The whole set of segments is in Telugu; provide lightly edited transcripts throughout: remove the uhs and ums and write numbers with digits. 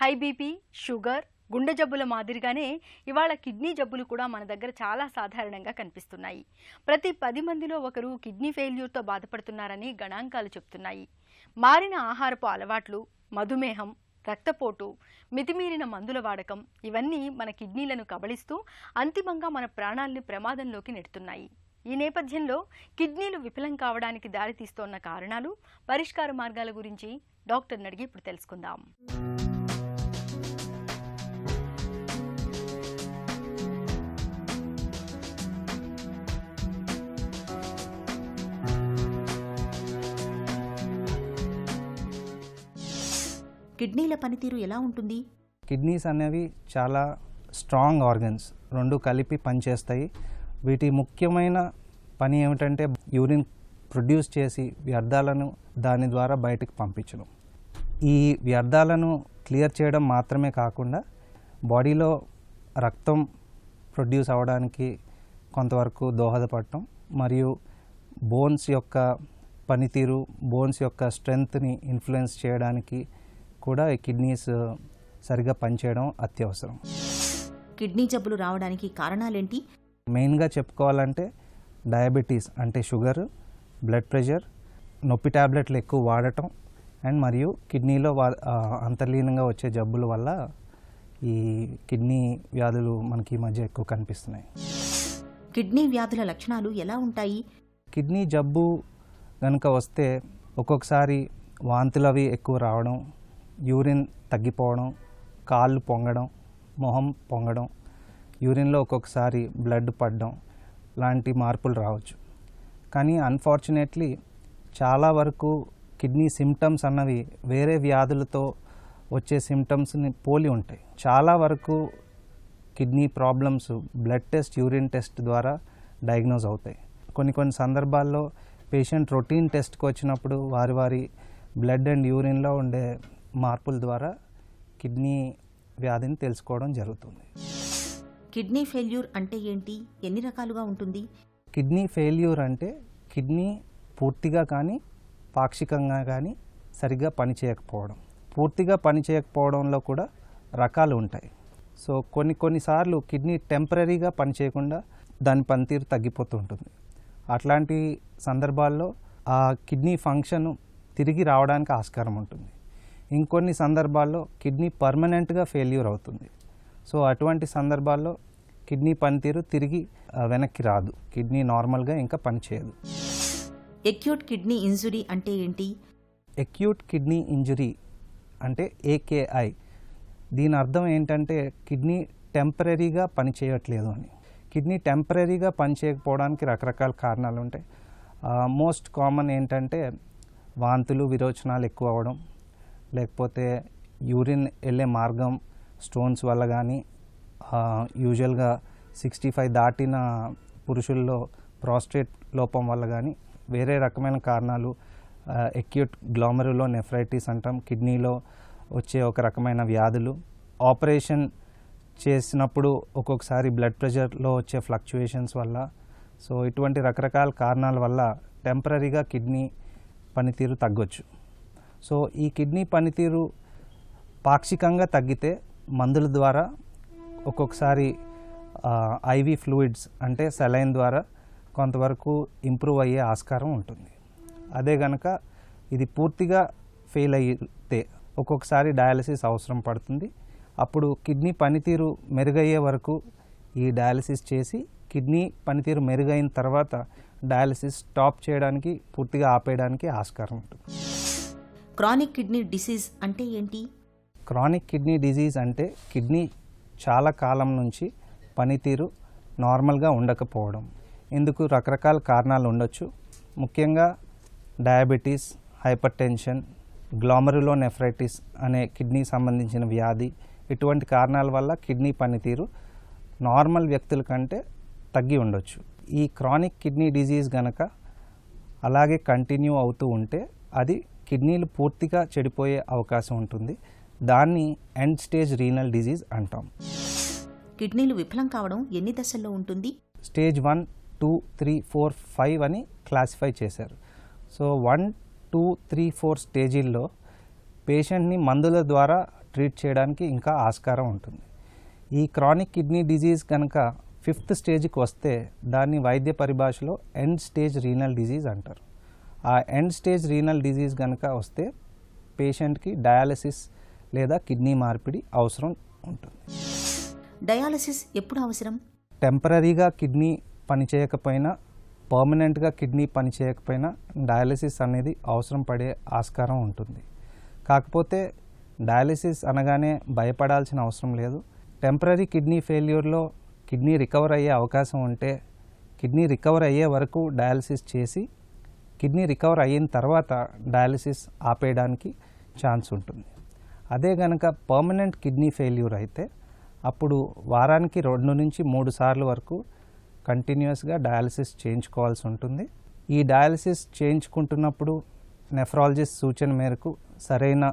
హై బీపీ, షుగర్, గుండె జబ్బుల మాదిరిగానే ఇవాళ కిడ్నీ జబ్బులు కూడా మన దగ్గర చాలా సాధారణంగా కనిపిస్తున్నాయి. ప్రతి 10 మందిలో ఒకరు కిడ్నీ ఫెయిల్యూర్తో బాధపడుతున్నారని గణాంకాలు చెప్తున్నాయి. మారిన ఆహారపు అలవాట్లు, మధుమేహం, రక్తపోటు, మితిమీరిన మందుల వాడకం ఇవన్నీ మన కిడ్నీలను కబళిస్తూ అంతిమంగా మన ప్రాణాలను ప్రమాదంలోకి నెడుతున్నాయి. ఈ నేపథ్యంలో కిడ్నీలు విఫలం కావడానికి దారితీస్తోన్న కారణాలు, పరిష్కార మార్గాల గురించి డాక్టర్ని అడిగి ఇప్పుడు తెలుసుకుందాం. కిడ్నీల పనితీరు ఎలా ఉంటుంది? కిడ్నీస్ అనేవి చాలా స్ట్రాంగ్ ఆర్గన్స్, రెండు కలిపి పనిచేస్తాయి. వీటి ముఖ్యమైన పని ఏమిటంటే యూరిన్ ప్రొడ్యూస్ చేసి వ్యర్థాలను దాని ద్వారా బయటకు పంపించడం. ఈ వ్యర్థాలను క్లియర్ చేయడం మాత్రమే కాకుండా బాడీలో రక్తం ప్రొడ్యూస్ అవ్వడానికి కొంతవరకు దోహదపడటం, మరియు బోన్స్ యొక్క పనితీరు, బోన్స్ యొక్క స్ట్రెంగ్త్ని ఇన్ఫ్లుయెన్స్ చేయడానికి కూడా ఈ కిడ్నీస్ సరిగా పనిచేయడం అత్యవసరం. కిడ్నీ జబ్బులు రావడానికి కారణాలేంటి? మెయిన్గా చెప్పుకోవాలంటే డయాబెటీస్ అంటే షుగర్, బ్లడ్ ప్రెషర్, నొప్పి టాబ్లెట్లు ఎక్కువ వాడటం, అండ్ మరియు కిడ్నీలో అంతర్లీనంగా వచ్చే జబ్బుల వల్ల ఈ కిడ్నీ వ్యాధులు మనకి ఈ మధ్య ఎక్కువ కనిపిస్తున్నాయి. కిడ్నీ వ్యాధుల లక్షణాలు ఎలా ఉంటాయి? కిడ్నీ జబ్బు కనుక వస్తే ఒక్కొక్కసారి వాంతులు అవి ఎక్కువ రావడం, యూరిన్ తగ్గిపోవడం, కాళ్ళు పొంగడం, మొహం పొంగడం, యూరిన్లో ఒక్కొక్కసారి బ్లడ్ పడడం లాంటి మార్పులు రావచ్చు. కానీ అన్ఫార్చునేట్లీ చాలా వరకు కిడ్నీ సిమ్టమ్స్ అన్నవి వేరే వ్యాధులతో వచ్చే సిమ్టమ్స్ని పోలి ఉంటాయి. చాలా వరకు kidney problems blood test, urine test ద్వారా డయాగ్నోజ్ అవుతాయి. కొన్ని సందర్భాల్లో పేషెంట్ రొటీన్ టెస్ట్కి వచ్చినప్పుడు వారి బ్లడ్ అండ్ యూరిన్లో ఉండే మార్పుల ద్వారా కిడ్నీ వ్యాధిని తెలుసుకోవడం జరుగుతుంది. కిడ్నీ ఫెయిల్యూర్ అంటే ఏంటి? ఎన్ని రకాలుగా ఉంటుంది? కిడ్నీ ఫెయిల్యూర్ అంటే కిడ్నీ పూర్తిగా కానీ పాక్షికంగా కానీ సరిగ్గా పనిచేయకపోవడం. పూర్తిగా పనిచేయకపోవడంలో కూడా రకాలు ఉంటాయి. సో కొన్నిసార్లు కిడ్నీ టెంపరీగా పనిచేయకుండా దాని పనితీరు తగ్గిపోతూ ఉంటుంది. అట్లాంటి సందర్భాల్లో ఆ కిడ్నీ ఫంక్షన్ తిరిగి రావడానికి ఆస్కారం ఉంటుంది. ఇంకొన్ని సందర్భాల్లో కిడ్నీ పర్మనెంట్గా ఫెయిల్యూర్ అవుతుంది. సో అటువంటి సందర్భాల్లో కిడ్నీ పనితీరు తిరిగి వెనక్కి రాదు, కిడ్నీ నార్మల్గా ఇంకా పనిచేయదు. ఎక్యూట్ కిడ్నీ ఇంజురీ అంటే ఏంటి? ఎక్యూట్ కిడ్నీ ఇంజురీ అంటే AKI. దీని అర్థం ఏంటంటే కిడ్నీ టెంపరీగా పనిచేయట్లేదు అని. కిడ్నీ టెంపరీగా పనిచేయకపోవడానికి రకరకాల కారణాలు ఉంటాయి. మోస్ట్ కామన్ ఏంటంటే వాంతులు, విరోచనాలు ఎక్కువ అవ్వడం, లేకపోతే యూరిన్ వెళ్ళే మార్గం స్టోన్స్ వల్ల కానీ, యూజువల్గా 65 దాటిన పురుషుల్లో ప్రాస్టేట్ లోపం వల్ల కానీ, వేరే రకమైన కారణాలు, ఎక్యూట్ గ్లోమెరులోనెఫ్రైటిస్ అంటాం, కిడ్నీలో వచ్చే ఒక రకమైన వ్యాధులు, ఆపరేషన్ చేసినప్పుడు ఒక్కొక్కసారి బ్లడ్ ప్రెషర్లో వచ్చే ఫ్లక్చుయేషన్స్ వల్ల. సో ఇటువంటి రకరకాల కారణాల వల్ల టెంపరీగా కిడ్నీ పనితీరు తగ్గొచ్చు. సో ఈ కిడ్నీ పనితీరు పాక్షికంగా తగ్గితే మందుల ద్వారా ఒక్కొక్కసారి IV ఫ్లూయిడ్స్ అంటే సెలైన్ ద్వారా కొంతవరకు ఇంప్రూవ్ అయ్యే ఆస్కారం ఉంటుంది. అదే గనక ఇది పూర్తిగా ఫెయిల్ అయితే ఒక్కొక్కసారి డయాలసిస్ అవసరం పడుతుంది. అప్పుడు కిడ్నీ పనితీరు మెరుగయ్యే వరకు ఈ డయాలసిస్ చేసి, కిడ్నీ పనితీరు మెరుగైన తర్వాత డయాలసిస్ స్టాప్ చేయడానికి, పూర్తిగా ఆపేయడానికి ఆస్కారం ఉంటుంది. క్రానిక్ కిడ్నీ డిసీజ్ అంటే ఏంటి? క్రానిక్ కిడ్నీ డిజీజ్ అంటే కిడ్నీ చాలా కాలం నుంచి పనితీరు నార్మల్గా ఉండకపోవడం. ఇందుకు రకరకాల కారణాలు ఉండొచ్చు. ముఖ్యంగా డయాబెటీస్, హైపర్ టెన్షన్, గ్లోమెరులోనెఫ్రైటిస్ అనే కిడ్నీ సంబంధించిన వ్యాధి, ఇటువంటి కారణాల వల్ల కిడ్నీ పనితీరు నార్మల్ వ్యక్తుల కంటే తగ్గి ఉండొచ్చు. ఈ క్రానిక్ కిడ్నీ డిజీజ్ గనక అలాగే కంటిన్యూ అవుతూ ఉంటే అది కిడ్నీలు పూర్తిగా చెడిపోయే అవకాశం ఉంటుంది. దాన్ని ఎండ్ స్టేజ్ రీనల్ డిజీజ్ అంటాం. కిడ్నీలు విఫలం కావడం ఎన్ని దశల్లో ఉంటుంది? స్టేజ్ 1, 2, 3, 4, 5 అని క్లాసిఫై చేశారు. సో 1, 2, 3, 4 స్టేజీల్లో పేషెంట్ని మందుల ద్వారా ట్రీట్ చేయడానికి ఇంకా ఆస్కారం ఉంటుంది. ఈ క్రానిక్ కిడ్నీ డిజీజ్ కనుక 5th స్టేజ్కి వస్తే దాన్ని వైద్య పరిభాషలో ఎండ్ స్టేజ్ రీనల్ డిజీజ్ అంటారు. ఆ ఎండ్ స్టేజ్ రీనల్ డిజీజ్ కనుక వస్తే పేషెంట్కి డయాలసిస్ లేదా కిడ్నీ మార్పిడి అవసరం ఉంటుంది. డయాలసిస్ ఎప్పుడు అవసరం? టెంపరీగా కిడ్నీ పనిచేయకపోయినా, పర్మనెంట్గా కిడ్నీ పనిచేయకపోయినా డయాలసిస్ అనేది అవసరం పడే ఆస్కారం ఉంటుంది. కాకపోతే డయాలసిస్ అనగానే భయపడాల్సిన అవసరం లేదు. టెంపరీ కిడ్నీ ఫెయిల్యూర్లో కిడ్నీ రికవర్ అయ్యే అవకాశం ఉంటే కిడ్నీ రికవర్ అయ్యే వరకు డయాలసిస్ చేసి కిడ్నీ రికవర్ అయిన తర్వాత డయాలసిస్ ఆపేయడానికి ఛాన్స్ ఉంటుంది. అదే కనుక పర్మనెంట్ కిడ్నీ ఫెయిల్యూర్ అయితే అప్పుడు వారానికి 2 నుంచి 3 సార్లు వరకు కంటిన్యూస్గా డయాలసిస్ చేయించుకోవాల్సి ఉంటుంది. ఈ డయాలసిస్ చేయించుకుంటున్నప్పుడు నెఫ్రాలజిస్ట్ సూచన మేరకు సరైన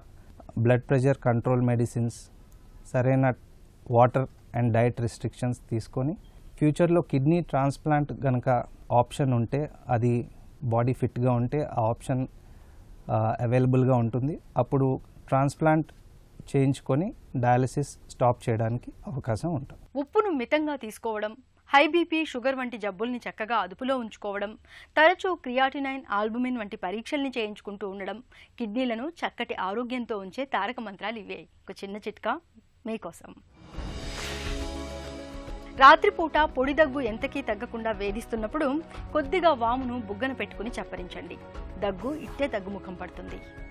బ్లడ్ ప్రెషర్ కంట్రోల్ మెడిసిన్స్, సరైన వాటర్ అండ్ డైట్ రిస్ట్రిక్షన్స్ తీసుకొని ఫ్యూచర్లో కిడ్నీ ట్రాన్స్ప్లాంట్ కనుక ఆప్షన్ ఉంటే, అది బాడీ ఫిట్గా ఉంటే ఆ ఆప్షన్ అవైలబుల్గా ఉంటుంది. అప్పుడు ట్రాన్స్ప్లాంట్ చేయించుకొని డయాలసిస్ స్టాప్ చేయడానికి అవకాశం ఉంటుంది. ఉప్పును మితంగా తీసుకోవడం, హై బీపీ, షుగర్ వంటి జబ్బుల్ని చక్కగా అదుపులో ఉంచుకోవడం, తరచూ క్రియాటినైన్, ఆల్బుమిన్ వంటి పరీక్షల్ని చేయించుకుంటూ ఉండడం కిడ్నీలను చక్కటి ఆరోగ్యంతో ఉంచే తారక మంత్రాలు ఇవే. ఒక చిన్న చిట్కా మీకోసం. రాత్రిపూట పొడి దగ్గు ఎంతకీ తగ్గకుండా వేధిస్తున్నప్పుడు కొద్దిగా వామును బుగ్గన పెట్టుకుని చప్పరించండి. దగ్గు ఇట్టే తగ్గుముఖం పడుతుంది.